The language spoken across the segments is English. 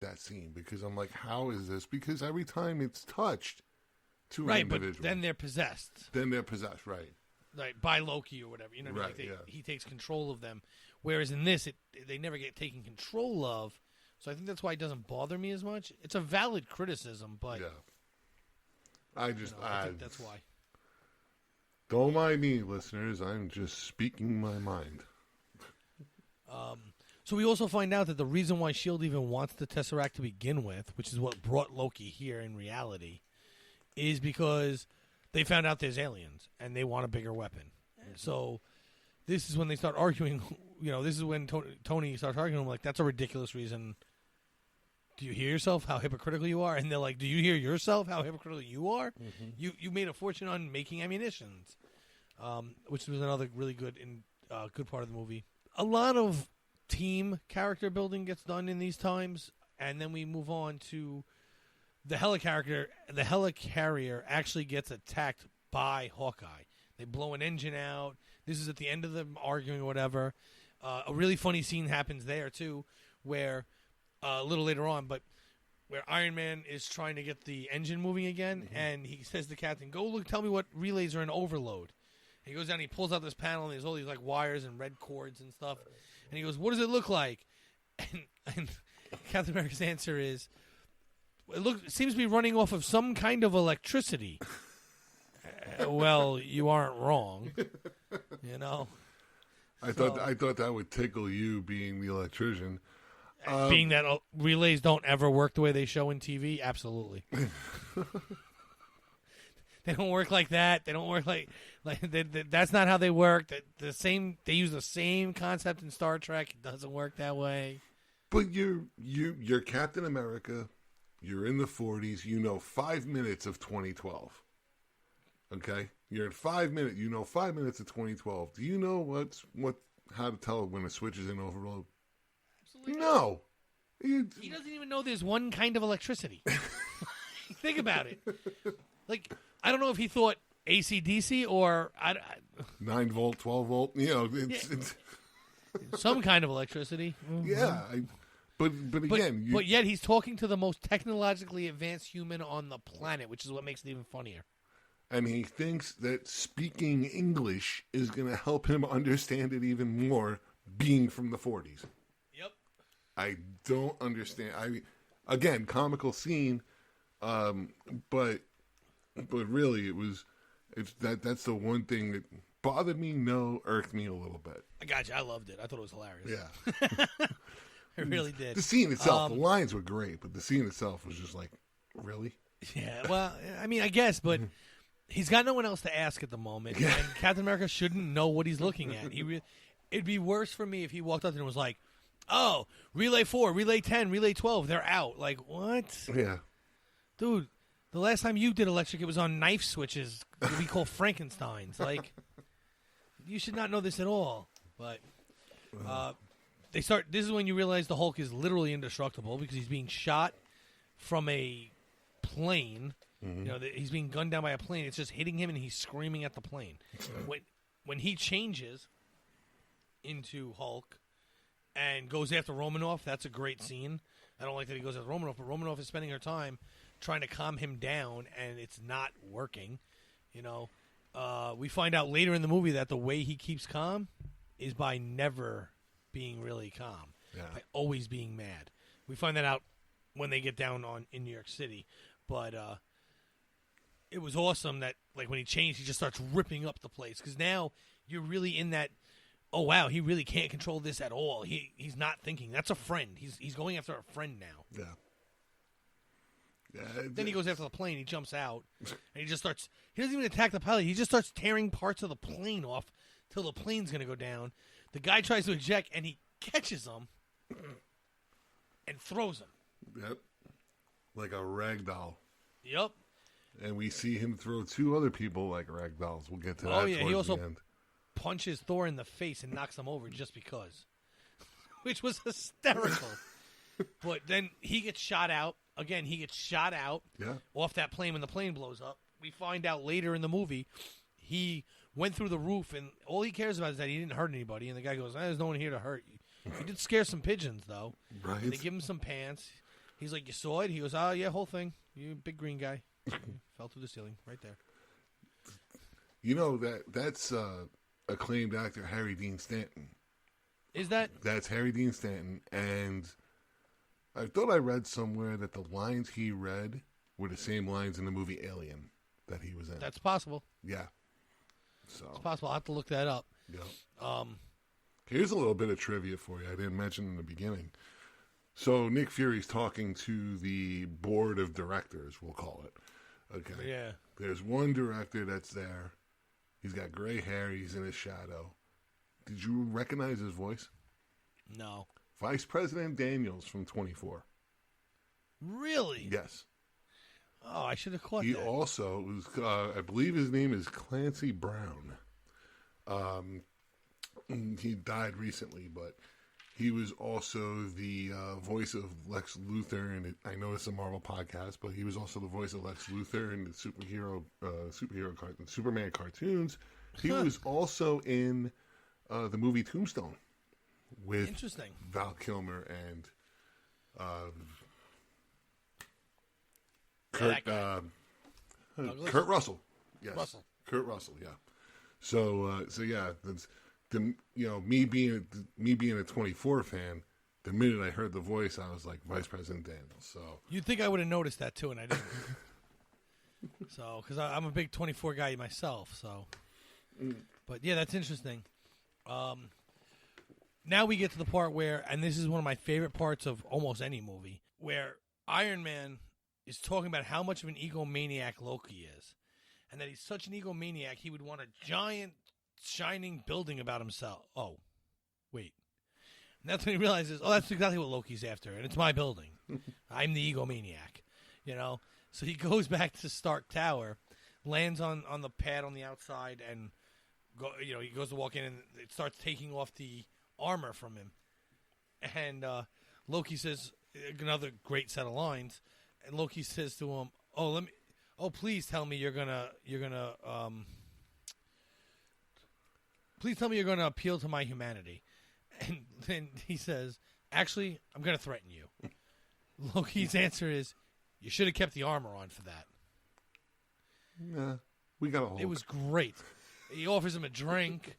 that scene because I'm like, how is this? Because every time it's touched to right, an individual. but then they're possessed. Right. Like by Loki or whatever. You know what I mean? He takes control of them. Whereas in this, they never get taken control of. So I think that's why it doesn't bother me as much. It's a valid criticism, but I think that's why. Don't mind me, listeners. I'm just speaking my mind. So we also find out that the reason why S.H.I.E.L.D. even wants the Tesseract to begin with, which is what brought Loki here in reality, is because they found out there's aliens and they want a bigger weapon. So this is when they start arguing. This is when Tony starts arguing. I'm like, that's a ridiculous reason. Do you hear yourself how hypocritical you are? And they're like, do you hear yourself how hypocritical you are? Mm-hmm. You made a fortune on making ammunitions, which was another really good part of the movie. A lot of team character building gets done in these times, and then we move on to the helicarrier. The helicarrier actually gets attacked by Hawkeye. They blow an engine out. This is at the end of them arguing or whatever. A really funny scene happens there too, where a little later on, but where Iron Man is trying to get the engine moving again, and he says to Captain, "Go look, tell me what relays are in overload." And he goes down, and he pulls out this panel, and there's all these like wires and red cords and stuff. And he goes, "What does it look like?" And Captain America's answer is, "It seems to be running off of some kind of electricity." Well, you aren't wrong. I thought that would tickle you, being the electrician. Being that relays don't ever work the way they show in TV, absolutely. They don't work like that. They don't work like that's not how they work. They use the same concept in Star Trek. It doesn't work that way. But you're Captain America. You're in the 40s. 5 minutes of 2012. Okay, you're at 5 minutes. 5 minutes of 2012. Do you know how to tell when a switch is in overload? Absolutely no. He doesn't even know there's one kind of electricity. Think about it. Like, I don't know if he thought AC/DC or 9 volt, 12 volt. It's some kind of electricity. Mm-hmm. Yeah, but again, but yet he's talking to the most technologically advanced human on the planet, which is what makes it even funnier. And he thinks that speaking English is going to help him understand it even more, being from the 40s. Yep. I don't understand. Again, comical scene, but really, that's the one thing that bothered me. Irked me a little bit. I got you. I loved it. I thought it was hilarious. Yeah, I really did. The scene itself, the lines were great, but the scene itself was just like, really? Yeah. Well, I mean, I guess, but he's got no one else to ask at the moment, and Captain America shouldn't know what he's looking at. It'd be worse for me if he walked up and was like, "Oh, relay 4, relay 10, relay 12, they're out." Like, what? Yeah, dude. The last time you did electric, it was on knife switches that we call Frankensteins. Like, you should not know this at all. But this is when you realize the Hulk is literally indestructible because he's being shot from a plane. Mm-hmm. He's being gunned down by a plane. It's just hitting him, and he's screaming at the plane. When he changes into Hulk and goes after Romanoff, that's a great scene. I don't like that he goes after Romanoff, but Romanoff is spending her time trying to calm him down, and it's not working. We find out later in the movie that the way he keeps calm is by never being really calm, by always being mad. We find that out when they get down in New York City, but it was awesome that when he changed, he just starts ripping up the place because now you're really in that. Oh wow, he really can't control this at all. He's not thinking. That's a friend. He's going after a friend now. Yeah. Then he goes after the plane. He jumps out, and he just starts. He doesn't even attack the pilot. He just starts tearing parts of the plane off till the plane's going to go down. The guy tries to eject, and he catches him and throws him. Yep, like a rag doll. Yep. And we see him throw 2 other people like rag dolls. We'll get to that. Oh yeah, he also the end. Punches Thor in the face and knocks him over just because, which was hysterical. But then he gets shot out. Again, he gets shot out off that plane when the plane blows up. We find out later in the movie he went through the roof, and all he cares about is that he didn't hurt anybody. And the guy goes, "There's no one here to hurt you." He did scare some pigeons, though. Right. And they give him some pants. He's like, you saw it? He goes, oh, yeah, whole thing. You big green guy. Fell through the ceiling right there. You know, that's acclaimed actor Harry Dean Stanton. Is that? That's Harry Dean Stanton. And I thought I read somewhere that the lines he read were the same lines in the movie Alien that he was in. That's possible. Yeah. So It's possible. I'll have to look that up. Yeah. Here's a little bit of trivia for you I didn't mention in the beginning. So Nick Fury's talking to the board of directors, we'll call it. Okay. Yeah. There's one director that's there. He's got gray hair. He's in his shadow. Did you recognize his voice? No. Vice President Daniels from 24. Really? Yes. Oh, I should have caught He that. also was, I believe his name is Clancy Brown. He died recently, but he was also the voice of Lex Luthor, and I know it's a Marvel podcast, but he was also the voice of Lex Luthor in the Superman cartoons. He was also in the movie Tombstone with Interesting. Val Kilmer and Kurt Russell. Yes, Russell. Kurt Russell. Yeah. So yeah, that's me being a 24 fan. The minute I heard the voice, I was like Vice President Daniels. So You'd think I would have noticed that too, and I didn't. So, because I'm a big 24 guy myself. So, but yeah, that's interesting. Now we get to the part where, and this is one of my favorite parts of almost any movie, where Iron Man is talking about how much of an egomaniac Loki is, and that he's such an egomaniac he would want a giant shining building about himself. Oh, wait. And that's when he realizes, oh, that's exactly what Loki's after, and it's my building. I'm the egomaniac, you know? So he goes back to Stark Tower, lands on the pad on the outside, and he goes to walk in, and it starts taking off the armor from him. And Loki says, another great set of lines, and Loki says to him, please tell me please tell me you're gonna appeal to my humanity. And then he says, actually, I'm gonna threaten you. Loki's answer is, you should have kept the armor on for that. Nah, we got a Hulk. It was great. He offers him a drink.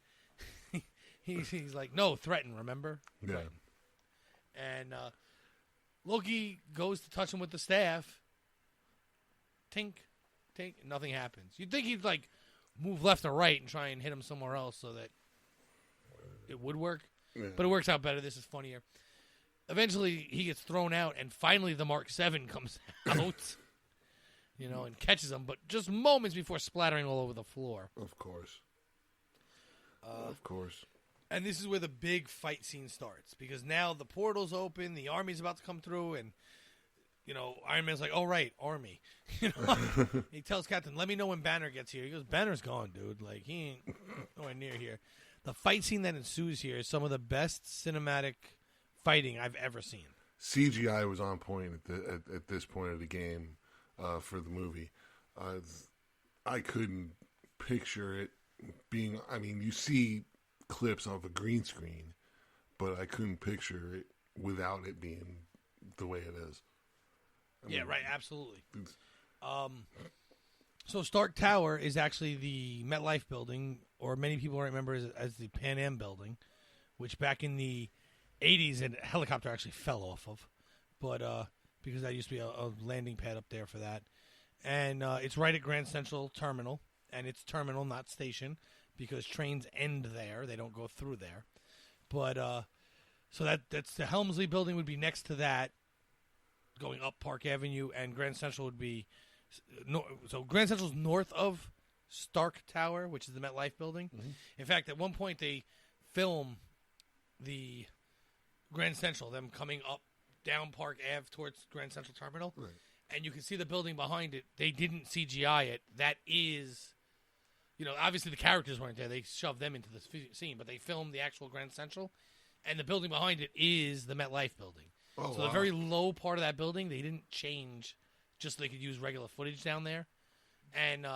He's like, no, threaten, remember? Yeah. Threaten. And Loki goes to touch him with the staff. Tink, tink, nothing happens. You'd think he'd like move left or right and try and hit him somewhere else so that it would work. Yeah. But it works out better. This is funnier. Eventually, he gets thrown out, and finally the Mark 7 comes out, and catches him, but just moments before splattering all over the floor. Of course. Of course. And this is where the big fight scene starts, because now the portal's open, the army's about to come through, and, Iron Man's like, oh, right, army. He tells Captain, let me know when Banner gets here. He goes, Banner's gone, dude. Like, he ain't nowhere near here. The fight scene that ensues here is some of the best cinematic fighting I've ever seen. CGI was on point at this point of the game for the movie. I couldn't picture it being... I mean, you see clips of a green screen, but I couldn't picture it without it being the way it is. Right, absolutely. So Stark Tower is actually the MetLife building, or many people remember as the Pan Am building, which back in the 80s a helicopter actually fell off of, but because that used to be a landing pad up there for that. And it's right at Grand Central Terminal, and it's terminal, not station, because trains end there. They don't go through there. But so that's the Helmsley building would be next to that, going up Park Avenue, and Grand Central would be... So Grand Central's north of Stark Tower, which is the MetLife building. Mm-hmm. In fact, at one point they film the Grand Central, them coming up down Park Ave towards Grand Central Terminal, right. And you can see the building behind it. They didn't CGI it. That is, obviously the characters weren't there. They shoved them into the scene, but they filmed the actual Grand Central, and the building behind it is the MetLife building. Oh, so wow. The very low part of that building, they didn't change just so they could use regular footage down there. And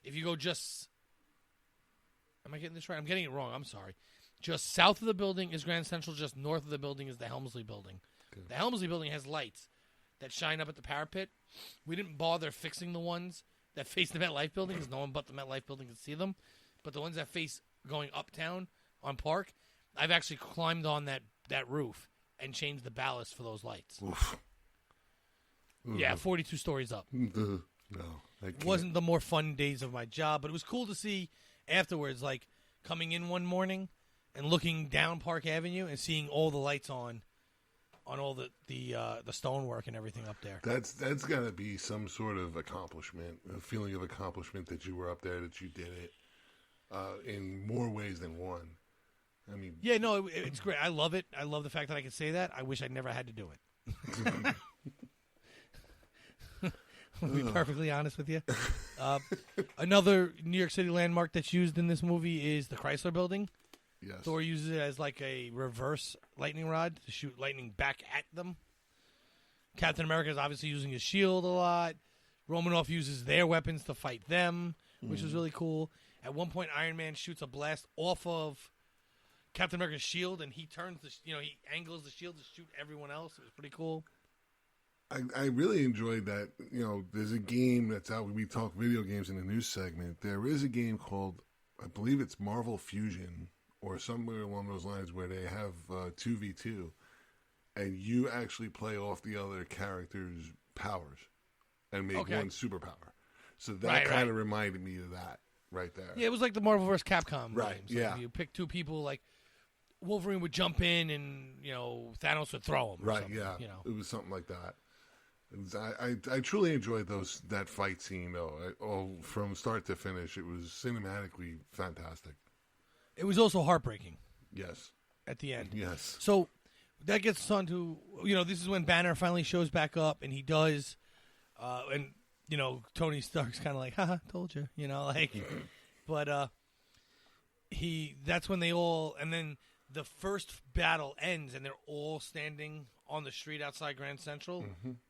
if you go just... Am I getting this right? I'm getting it wrong. I'm sorry. Just south of the building is Grand Central. Just north of the building is the Helmsley building. Okay. The Helmsley building has lights. that shine up at the parapet. We didn't bother fixing the ones that face the MetLife building because no one but the MetLife building can see them. But the ones that face going uptown on Park, I've actually climbed on that roof and changed the ballast for those lights. Oof. Yeah, 42 stories up. No, I can't. It wasn't the more fun days of my job, but it was cool to see afterwards, like coming in one morning and looking down Park Avenue and seeing all the lights on all the stonework and everything up there. That's got to be some sort of accomplishment, a feeling of accomplishment that you were up there, that you did it in more ways than one. I mean, yeah, no, it's great. I love it. I love the fact that I can say that. I wish I never had to do it. I'll be perfectly honest with you. Another New York City landmark that's used in this movie is the Chrysler Building. yes. Thor uses it as like a reverse lightning rod to shoot lightning back at them. Captain America is obviously using his shield a lot. Romanoff uses their weapons to fight them, which is really cool. At one point, Iron Man shoots a blast off of Captain America's shield, and he turns he angles the shield to shoot everyone else. It was pretty cool. I really enjoyed that. There's a game that's out. We talk video games in the news segment. There is a game called, I believe it's Marvel Fusion or somewhere along those lines, where they have 2v2, and you actually play off the other character's powers and make one superpower. So that kind of reminded me of that right there. Yeah, it was like the Marvel vs. Capcom Right, games. yeah. If you pick two people, like Wolverine would jump in and, Thanos would throw him. Right, yeah. It was something like that. I truly enjoyed that fight scene, though. All from start to finish, it was cinematically fantastic. It was also heartbreaking. Yes. At the end. Yes. So that gets us on to, this is when Banner finally shows back up, and he does, and, Tony Stark's kind of like, haha, told you, but that's when they all, and then the first battle ends, and they're all standing on the street outside Grand Central,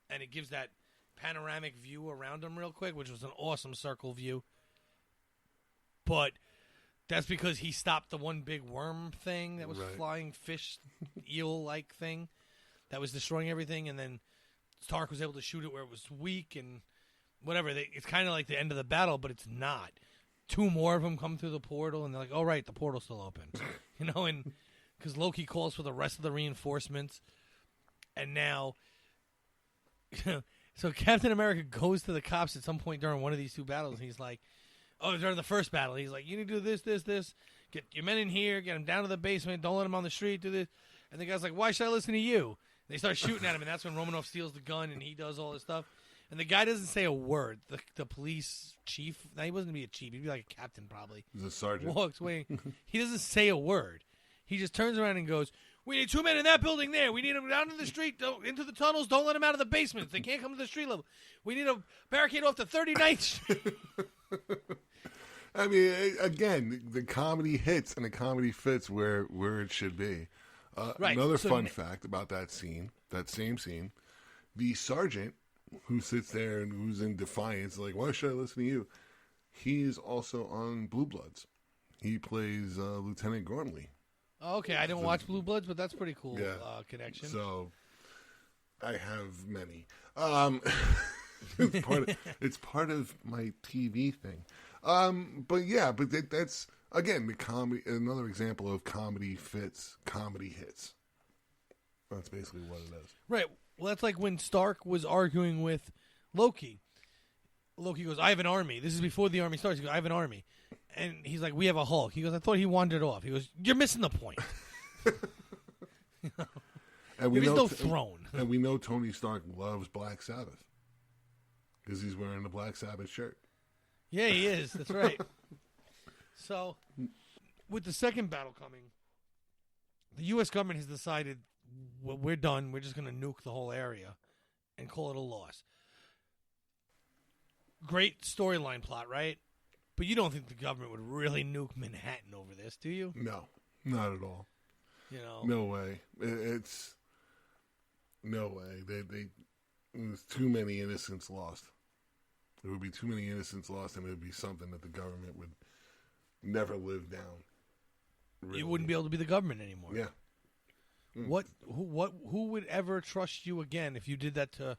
and it gives that panoramic view around them real quick, which was an awesome circle view. But that's because he stopped the one big worm thing that was flying fish, eel-like thing that was destroying everything, and then Stark was able to shoot it where it was weak and whatever. It's kind of like the end of the battle, but it's not. Two more of them come through the portal, and they're like, "Oh, right, the portal's still open," and because Loki calls for the rest of the reinforcements. And now, so Captain America goes to the cops at some point during one of these two battles, and he's like, during the first battle, he's like, you need to do this, this, this. Get your men in here, get them down to the basement, don't let them on the street, do this. And the guy's like, why should I listen to you? And they start shooting at him, and that's when Romanoff steals the gun, and he does all this stuff. And the guy doesn't say a word. The police chief, now he wasn't going to be a chief, he'd be like a captain probably. He's a sergeant. Walks away. He doesn't say a word. He just turns around and goes, we need 2 men in that building there. We need them down to the street, into the tunnels. Don't let them out of the basements. They can't come to the street level. We need a barricade off the 39th Street. I mean, again, the comedy hits and the comedy fits where it should be. Another fun fact about that same scene, the sergeant who sits there and who's in defiance, like, why should I listen to you? He's also on Blue Bloods. He plays Lieutenant Gormley. Oh, okay, I didn't watch Blue Bloods, but that's pretty cool connection. So, I have many. It's part of my TV thing. But that's again the comedy. Another example of comedy fits, comedy hits. That's basically what it is. Right. Well, that's like when Stark was arguing with Loki. Loki goes, "I have an army." This is before the army starts. He goes, "I have an army." And he's like, "We have a Hulk." He goes, "I thought he wandered off." He goes, "You're missing the point." And we There's know no throne. And we know Tony Stark loves Black Sabbath because he's wearing the Black Sabbath shirt. Yeah, he is. That's right. So, with the second battle coming, the U.S. government has decided, well, we're done. We're just going to nuke the whole area and call it a loss. Great storyline plot, right? But you don't think the government would really nuke Manhattan over this, do you? No, not at all. No way. It's no way. There's too many innocents lost. There would be too many innocents lost, and it would be something that the government would never live down. Really. You wouldn't be able to be the government anymore. Yeah. Who would ever trust you again if you did that to